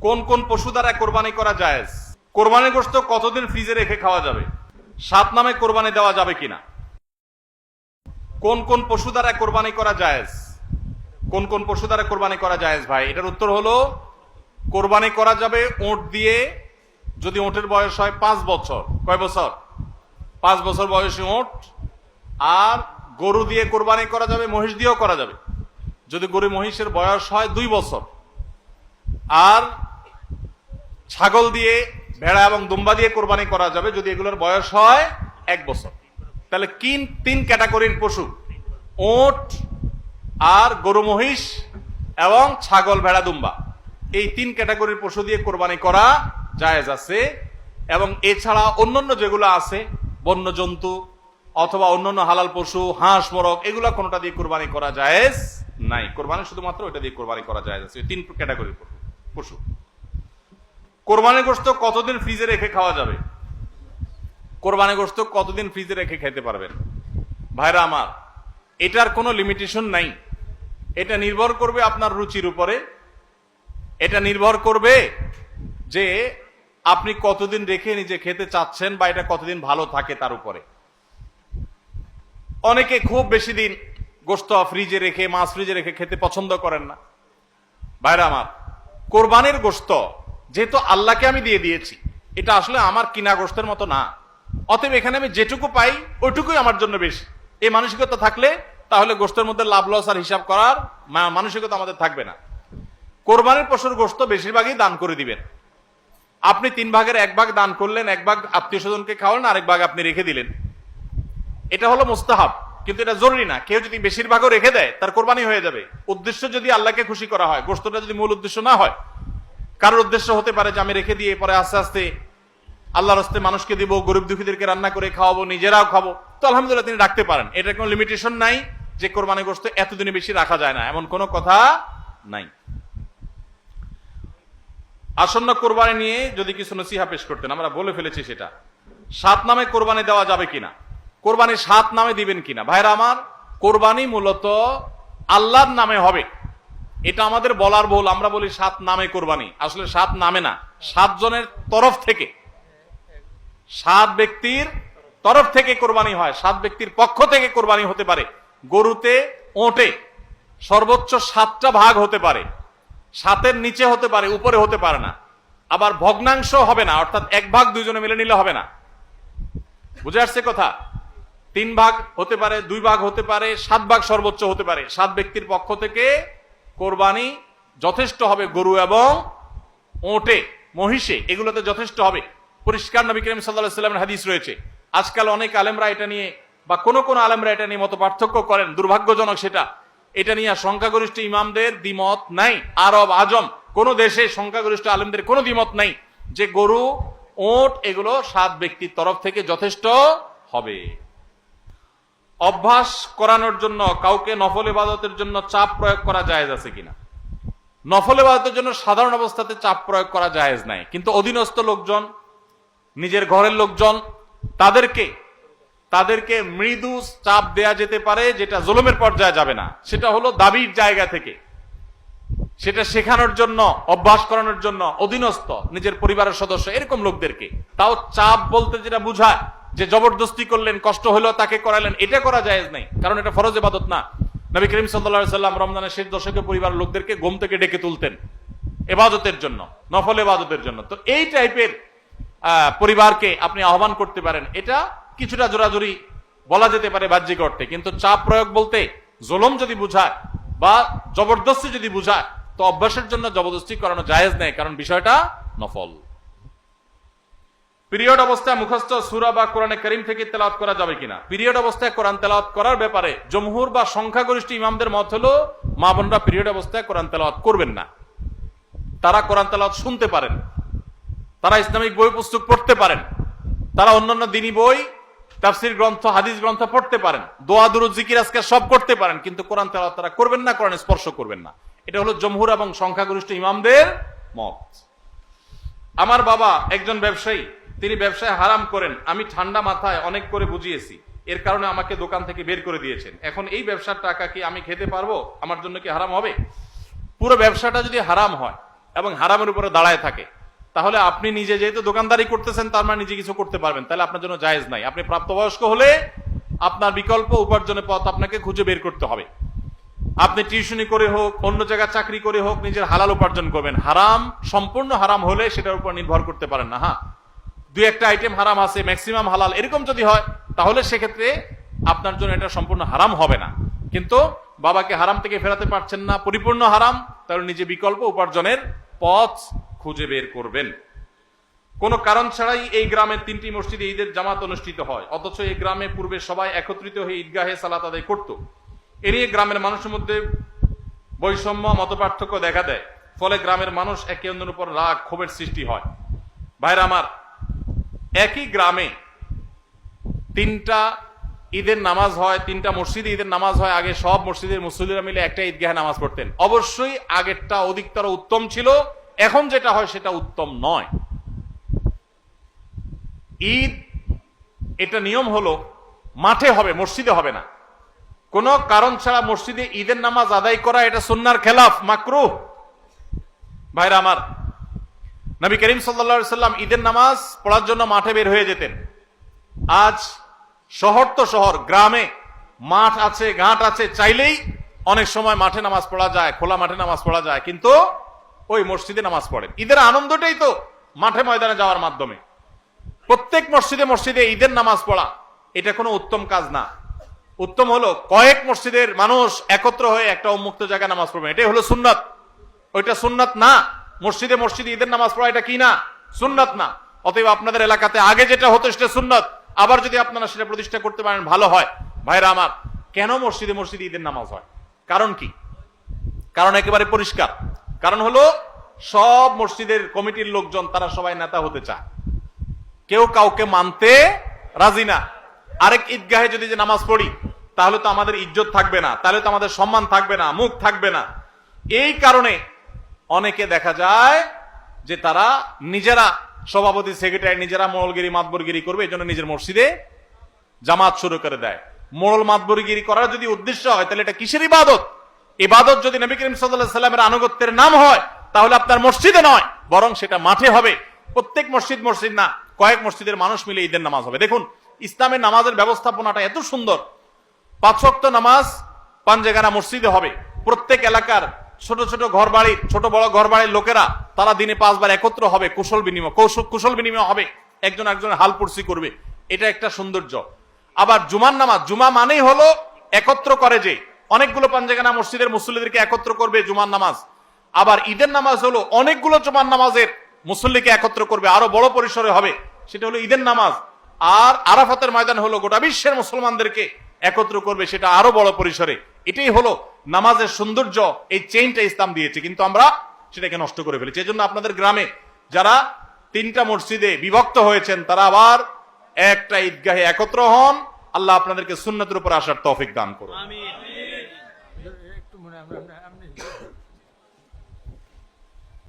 কোন কোন পশু দ্বারা কোরবানি করা জায়েজ? কোরবানির গোশত কতদিন ফ্রিজে রেখে খাওয়া যাবে? 7 নামে কোরবানি দেওয়া যাবে কিনা? কোন কোন পশু দ্বারা কোরবানি করা জায়েজ? কোন কোন পশু দ্বারা কোরবানি করা জায়েজ ভাই? এটার উত্তর হলো, কোরবানি করা যাবে ওঁট দিয়ে, যদি ওঁটের বয়স হয় 5 বছর। কয় বছর? 5 বছর বয়সী ওঁট। আর গরু দিয়ে কোরবানি করা যাবে, মহিষ দিয়েও করা যাবে যদি গরু মহিষের বয়স হয় 2 বছর। আর ছাগল দিয়ে, ভেড়া এবং দুম্বা দিয়ে কোরবানি করা যাবে যদি এগুলোর বয়স হয় 1 বছর। তাহলে 3 ক্যাটাগরির পশু, ওট আর গরু মহিষ এবং ছাগল ভেড়া দুম্বা, এই 3 ক্যাটাগরির পশু দিয়ে কোরবানি করা জায়েজ আছে। এবং এছাড়া অন্যান্য যেগুলো আছে, বন্য জন্তু অথবা অন্যান্য হালাল পশু, হাঁস মোরগ, এগুলা কোনটা দিয়ে কোরবানি করা জায়েজ নাই। কোরবানি শুধুমাত্র ওইটা দিয়ে কোরবানি করা জায়েজ আছে, 3 ক্যাটাগরির পশু। কোরবানির গোশত কতদিন ফ্রিজে রেখে খাওয়া যাবে? কোরবানির গোশত কতদিন ফ্রিজে রেখে খেতে পারবেন? ভাইরা আমার, এটার কোনো লিমিটেশন নাই। এটা নির্ভর করবে আপনার রুচির উপরে। এটা নির্ভর করবে যে আপনি কতদিন রেখে নিজে খেতে চাচ্ছেন বা এটা কতদিন ভালো থাকে তার উপরে। অনেকে খুব বেশি দিন গোশত ফ্রিজে রেখে, মাছ ফ্রিজে রেখে খেতে পছন্দ করেন না। ভাইরা আমার, কোরবানির গোশত যেহেতু আল্লাহকে আমি দিয়ে দিয়েছি, এটা আসলে আমার কিনা গোশতের মতো না। অতএব এখানে আমি যেটুকু পাই ওইটুকুই আমার জন্য বেশি, এই মানসিকতা থাকলে তাহলে গোশতের মধ্যে লাভ লস আর হিসাব করার মানসিকতা আমাদের থাকবে না। কোরবানির পশুর গোশত বেশিরভাগই দান করে দিবেন। আপনি 3 ভাগের 1 ভাগ দান করলেন, 1 ভাগ আত্মীয় স্বজনকে খাওয়ালেন, আরেক ভাগ আপনি রেখে দিলেন। এটা হলো মুস্তাহাব, কিন্তু এটা জরুরি না। কেউ যদি বেশিরভাগও রেখে দেয় তার কোরবানি হয়ে যাবে। উদ্দেশ্য যদি আল্লাহকে খুশি করা হয়, গোশতটা যদি মূল উদ্দেশ্য না হয়, কারোর উদ্দেশ্য হতে পারে যে আমি রেখে দিয়ে পরে আস্তে আস্তে আল্লাহর রাস্তায় মানুষকে দিব, গরিব দুঃখীদেরকে রান্না করে খাওয়াবো, নিজেরাও খাবো, তো আলহামদুলিল্লাহ তিনি রাখতে পারেন। এটা কোনো লিমিটেশন নাই যে কোরবানি গোশত এতদিনে বেশি রাখা যায় না, এমন কোনো কথা নাই। আসন্ন কোরবানি নিয়ে যদি কিছু নসিহা পেশ করতেন, আমরা বলে ফেলেছি সেটা। 7 নামে কোরবানি দেওয়া যাবে কিনা? কোরবানি 7 নামে দিবেন কিনা? ভাইরা আমার, কোরবানি মূলত আল্লাহর নামে হবে, এটা আমাদের বলার ভুল। আমরা বলি 7 নামে কোরবানি, আসলে 7 নামে না, 7 জনের তরফ থেকে, 7 ব্যক্তির তরফ থেকে কোরবানি হয়, 7 ব্যক্তির পক্ষ থেকে কোরবানি হতে পারে। গরুতে, ওটে সর্বোচ্চ 7টা ভাগ হতে পারে, 7-এর নিচে হতে পারে, উপরে হতে পারে না। আবার ভগ্নাংশ হবে না, অর্থাৎ 1 ভাগ 2 জনে মিলে নিলে হবে না। বুঝে আসছে কথা? 3 ভাগ হতে পারে, 2 ভাগ হতে পারে, 7 ভাগ সর্বোচ্চ হতে পারে। 7 ব্যক্তির পক্ষ থেকে কোরবানি যথেষ্ট হবে। গরু এবং ওটে, মহিষে, এগুলোতে যথেষ্ট হবে। পরিষ্কার নবী করিম সাল্লাল্লাহু আলাইহি ওয়াসাল্লামের হাদিস রয়েছে। আজকাল অনেক আলেমরা এটা নিয়ে, বা কোন কোন আলেমরা এটা নিয়ে মত পার্থক্য করেন, দুর্ভাগ্যজনক সেটা। এটা নিয়ে সংখ্যাগরিষ্ঠ ইমামদের দ্বিমত নাই। আরব আজম কোন দেশে সংখ্যাগরিষ্ঠ আলেমদের কোনো দ্বিমত নাই যে গরু, ওট এগুলো 7 ব্যক্তির তরফ থেকে যথেষ্ট হবে। অভ্যাস করানোর জন্য কাউকে নফল ইবাদতের জন্য চাপ প্রয়োগ করা জায়েজ আছে কিনা? নফল ইবাদতের জন্য সাধারণ অবস্থাতে চাপ প্রয়োগ করা জায়েজ নাই, কিন্তু অধীনস্থ লোকজন, নিজের ঘরের লোকজন, তাদেরকে মৃদু চাপ দেয়া যেতে পারে, যেটা জুলুমের পর্যায়ে যাবে না। সেটা হলো দাবির জায়গা থেকে, সেটা শেখানোর জন্য, অভ্যাস করানোর জন্য অধীনস্থ নিজের পরিবারের সদস্য এরকম লোকদেরকে। তাও চাপ বলতে যেটা বুঝায় যে জবরদস্তি করলেন, কষ্ট হলো তাকে করালেন, এটা করা জায়েজ নাই, কারণ এটা ফরজ ইবাদত না। নবী করিম সাল্লাল্লাহু আলাইহি ওয়াসাল্লাম রমজানের শেষ দশকে পরিবারের লোকদেরকে ঘুম থেকে ডেকে তুলতেন ইবাদতের জন্য, নফল ইবাদতের জন্য। তো এই টাইপের পরিবারকে আপনি আহ্বান করতে পারেন, এটা কিছুটা জোরাজুরি বলা যেতে পারে বাহ্যিক অর্থে। কিন্তু চাপ প্রয়োগ বলতে জুলুম যদি বুঝায় বা জবরদস্তি যদি বুঝায়, তো অভ্যাসের জন্য জবরদস্তি করানো জায়েজ নেই, কারণ বিষয়টা নফল। পিরিয়ড অবস্থায় মুখস্থ সূরা বা কোরআনে কারীম থেকে তেলাওয়াত করা যাবে কিনা? পিরিয়ড অবস্থায় কোরআন তেলাওয়াত করার ব্যাপারে জমহুর বা সংখ্যাগরিষ্ঠ ইমামদের মত হলো, মা বোনরা পিরিয়ড অবস্থায় কোরআন তেলাওয়াত করবেন না। তারা কোরআন তেলাওয়াত শুনতে পারেন, তারা ইসলামিক বই পুস্তক পড়তে পারেন, তারা অন্যান্য দ্বীনি বই, তাফসীর গ্রন্থ, হাদিস গ্রন্থ পড়তে পারেন, দোয়া দুরূদ জিকির আজকার সব করতে পারেন, কিন্তু কোরআন তেলাওয়াত তারা করবেন না, কোরআন স্পর্শ করবেন না। এটা হলো জমহুর এবং সংখ্যাগরিষ্ঠ ইমামদের মত। আমার বাবা একজন ব্যবসায়ী, তিনি ব্যবসায় হারাম করেন। আমি ঠান্ডা মাথায় অনেক করে বুঝিয়েছি, এর কারণে আমাকে দোকান থেকে বের করে দিয়েছেন। এখন এই ব্যবসার টাকা কি আমি খেতে পারবো? আমার জন্য কি হারাম হবে? পুরো ব্যবসাটা যদি হারাম হয় এবং হারামের উপরে দাঁড়ায় থাকে, তাহলে আপনি নিজে যেহেতু দোকানদারি করতেছেন তার মানে নিজে কিছু করতে পারবেন, তাহলে আপনার জন্য জায়েজ নাই। আপনি প্রাপ্তবয়স্ক হলে আপনার বিকল্প উপার্জনের পথ আপনাকে খুঁজে বের করতে হবে। আপনি টিউশনি করে হোক, অন্য জায়গায় চাকরি করে হোক, নিজের হালাল উপার্জন করবেন। হারাম সম্পূর্ণ হারাম হলে সেটার উপর নির্ভর করতে পারেন না। হ্যাঁ, দুই একটা আইটেম হারাম আছে, ম্যাক্সিমাম হালাল, এরকম যদি হয় তাহলে সেক্ষেত্রে আপনার জন্য এটা সম্পূর্ণ হারাম হবে না। কিন্তু বাবাকে হারাম থেকে ফেরাতে পারছেন না, পরিপূর্ণ হারাম, তাহলে নিজে বিকল্প উপার্জনের পথ খুঁজে বের করবেন। কোনো কারণ ছাড়াই এই গ্রামের 3টি মসজিদে ঈদের জামাত অনুষ্ঠিত হয়, অথচ এই গ্রামে পূর্বে সবাই একত্রিত হয়ে ঈদগাহে সালাত আদায় করত। এ নিয়ে গ্রামের মানুষের মধ্যে বৈষম্য, মতপার্থক্য দেখা দেয়। ফলে গ্রামের মানুষ একে অন্যের উপর রাগ, ক্ষোভের সৃষ্টি হয়। ভাইরা আমার, একই গ্রামে 3টা ঈদের নামাজ হয়, 3টা মসজিদে ঈদের নামাজ হয়। আগে সব মসজিদের মুসল্লিরা মিলে একটা ঈদগাহে নামাজ পড়তেন। অবশ্যই আগেরটা অধিকতর উত্তম ছিল, এখন যেটা হয় সেটা উত্তম নয়। ঈদ এটা নিয়ম হলো মাঠে হবে, মসজিদে হবে না। কোন কারণ ছাড়া মসজিদে ঈদের নামাজ আদায় করা এটা সুন্নাহর খেলাফ, মাকরুহ। ভাইরা আমার, নবী করিম সাল্লাল্লাহু আলাইহি সাল্লাম ঈদের নামাজ পড়ার জন্য মাঠে বের হয়ে যেতেন। আজ শহর তো শহর, গ্রামে মাঠ আছে, ঘাট আছে, চাইলেই অনেক সময় মাঠে নামাজ পড়া যায়, খোলা মাঠে নামাজ পড়া যায়, কিন্তু ওই মসজিদে নামাজ পড়েন। ঈদের আনন্দটাই তো মাঠে ময়দানে যাওয়ার মাধ্যমে। প্রত্যেক মসজিদে মসজিদে ঈদের নামাজ পড়া এটা কোনো উত্তম কাজ না। উত্তম হলো কয়েক মসজিদের মানুষ একত্র হয়ে একটা উন্মুক্ত জায়গায় নামাজ পড়বে, এটাই হলো সুন্নাত। ওইটা সুন্নাত না। মসজিদে মসজিদে ঈদের নামাজ পড়া এটা কি না? সুন্নাত না। অতএব আপনাদের এলাকাতে আগে যেটা হতো সেটা সুন্নাত, আবার যদি আপনারা সেটা প্রতিষ্ঠা করতে পারেন ভালো হয়। ভাইরা আমার, কেন মসজিদে মসজিদে ঈদের নামাজ হয়? কারণ কি? কারণ একেবারে পরিষ্কার। কারণ হলো সব মসজিদের কমিটির লোকজন তারা সবাই নেতা হতে চায়, কেউ কাউকে মানতে রাজি না। আরেক ঈদগাহে যদি যে নামাজ পড়ি তাহলে তো আমাদের ইজ্জত থাকবে না, তাহলে তো আমাদের সম্মান থাকবে না, মুখ থাকবে না। এই কারণে অনেকে দেখা যায় যে তারা নিজেরা সভাপতি, সেক্রেটারি, নিজেরা মোড়লগিরি, মাতবরগিরি করবে, এই জন্য নিজের মসজিদে জামাত শুরু করে দেয়। মোড়ল মাতবরগিরি করার যদি উদ্দেশ্য হয় তাহলে এটা কিসের ইবাদত? ইবাদত যদি নবী করিম সাল্লাল্লাহু আলাইহি সাল্লামের আনুগত্যের নাম হয় তাহলে আপনার মসজিদে নয়, বরং সেটা মাঠে হবে। প্রত্যেক মসজিদ মসজিদ না, কয়েক মসজিদের মানুষ মিলে ঈদের নামাজ হবে। দেখুন, ইসলামের নামাজের ব্যবস্থাপনাটা এত সুন্দর। 5 ওয়াক্ত নামাজ পাঞ্জেগানা মসজিদে হবে। প্রত্যেক এলাকার ছোট ছোট ঘর বাড়ির, ছোট বড় ঘর বাড়ির লোকেরা তারা দিনে 5 বার একত্র হবে, কুশল বিনিময় হবে, একজন একজনের হাল পুরসি করবে। এটা একটা সৌন্দর্য। আবার জুমার নামাজ, জুমা মানেই হলো একত্র করে যে অনেকগুলো পাঞ্জেগানা মসজিদের মুসল্লিদেরকে একত্র করবে জুমার নামাজ। আবার ঈদের নামাজ হলো অনেকগুলো জুমার নামাজের মুসল্লিকে একত্র করবে, আরো বড় পরিসরে হবে, সেটা হলো ঈদের নামাজ। আর আরাফাতের ময়দান হলো গোটা বিশ্বের মুসলমানদেরকে একত্র করবে, সেটা আরো বড় পরিসরে। এটাই হলো নামাজের সৌন্দর্য। এই চেইনটা ইসলাম দিয়েছে, কিন্তু আমরা সেটাকে নষ্ট করে ফেলেছি। এই জন্য আপনাদের গ্রামে যারা 3টা মসজিদে বিভক্ত হয়েছেন তারা আবার একটা ঈদগাহে একত্র হন। আল্লাহ আপনাদেরকে সুন্নতের উপর আসার তৌফিক দান করুন। একটু মনে